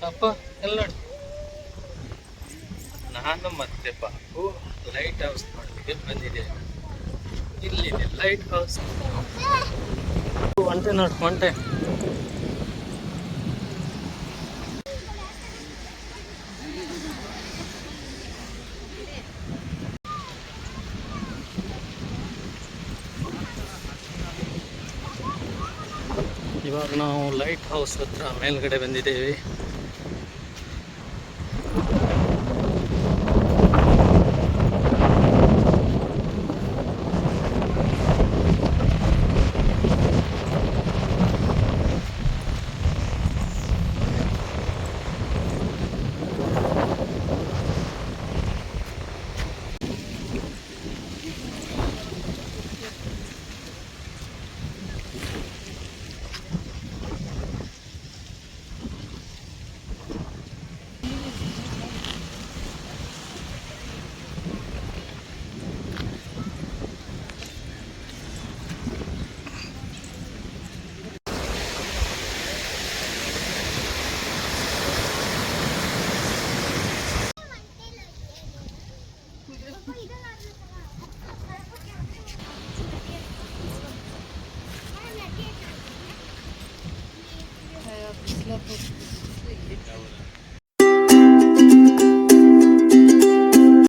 ಅಪ್ಪ ಎಲ್ಲ ನೋಡಿ, ನಾನು ಮತ್ತೆ ಪಾಪು ಲೈಟ್ ಹೌಸ್ ನೋಡಲಿಕ್ಕೆ ಬಂದಿದೆ. ಇಲ್ಲಿದೆ ಲೈಟ್ ಹೌಸ್. ಒಂಟೆ ನೋಡಿ, ಒಂಟೆ. ಇವಾಗ ನಾವು ಲೈಟ್ ಹೌಸ್ ಹತ್ರ ಮೇಲ್ಗಡೆ ಬಂದಿದ್ದೇವೆ.